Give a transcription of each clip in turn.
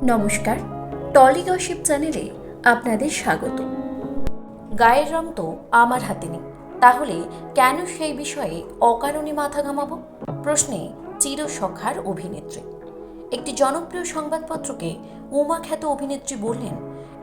নমস্কার, trolley gossip চ্যানেলে আপনাদের স্বাগত। গায়ের রং তো আমার হাতে নেই, তাহলে কেন সেই বিষয়ে অকারণে মাথা ঘামাবো? প্রশ্নে চিরসখার অভিনেত্রী। একটি জনপ্রিয় সংবাদপত্রকে উমা খ্যাত অভিনেত্রী বললেন,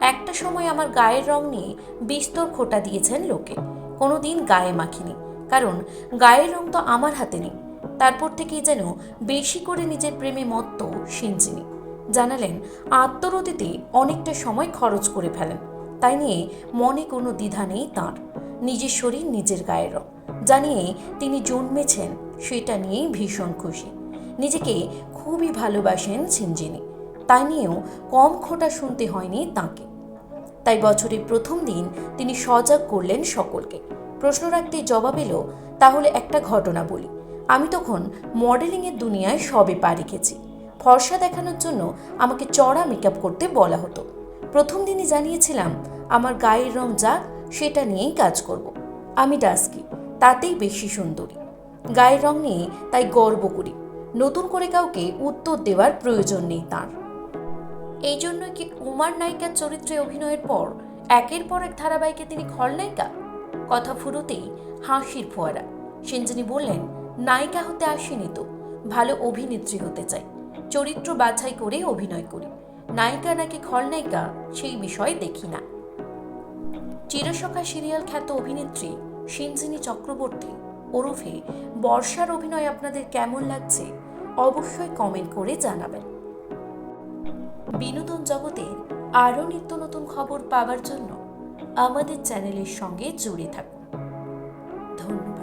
একটা সময় আমার গায়ের রং নিয়ে বিস্তর খোঁটা দিয়েছেন লোকে, কোনোদিন গায়ে মাখিনি, কারণ গায়ের রং তো আমার হাতে নেই। তারপর থেকেই যেন বেশি করে নিজের প্রেমে মত্ত সিঞ্জিনি। জানালেন, আত্মরতিতে অনেকটা সময় খরচ করে ফেলেন, তাই নিয়ে মনে কোনো দ্বিধা নেই তাঁর। নিজের শরীর নিজের গায়ের রং জানিয়ে তিনি জন্মেছেন, সেটা নিয়েই ভীষণ খুশি। নিজেকে খুবই ভালোবাসেন সিঞ্জিনি, তাই নিয়েও কম খোঁটা শুনতে হয়নি তাঁকে। তাই বছরের প্রথম দিন তিনি সজাগ করলেন সকলকে। প্রশ্ন রাখতে জবাব এলো, তাহলে একটা ঘটনা বলি। আমি তখন মডেলিংয়ের দুনিয়ায় সবে পা রেখেছি। ফর্সা দেখানোর জন্য আমাকে চড়া মেকআপ করতে বলা হতো। প্রথম দিনই জানিয়েছিলাম, আমার গায়ের রং যা, সেটা নিয়েই কাজ করব। আমি ডাস্কি, তাতেই বেশি সুন্দরী। গায়ের রং নিয়ে তাই গর্ব করি। নতুন করে কাউকে উত্তর দেওয়ার প্রয়োজন নেই তাঁর। এই জন্য কি উমার নায়িকার চরিত্রে অভিনয়ের পর একের পর এক ধারাবাহিকে তিনি খলনায়িকা? কথা ফুরোতেই হাসির ফোয়ারা। সিঞ্জিনি বললেন, নায়িকা হতে আসেনি তো, ভালো অভিনেত্রী হতে চাই। চরিত্র বাছাই করে অভিনয় করি। নায়িকা নাকি খলনায়িকা সেই বিষয়ে দেখি না। চিরসখা সিরিয়াল খ্যাত অভিনেত্রী সিঞ্জিনি চক্রবর্তী ওরফে বর্ষার অভিনয় আপনাদের কেমন লাগছে অবশ্যই কমেন্ট করে জানাবেন। বিনোদন জগতের আরও নিত্য নতুন খবর পাওয়ার জন্য আমাদের চ্যানেলের সঙ্গে জুড়ে থাকুন। ধন্যবাদ।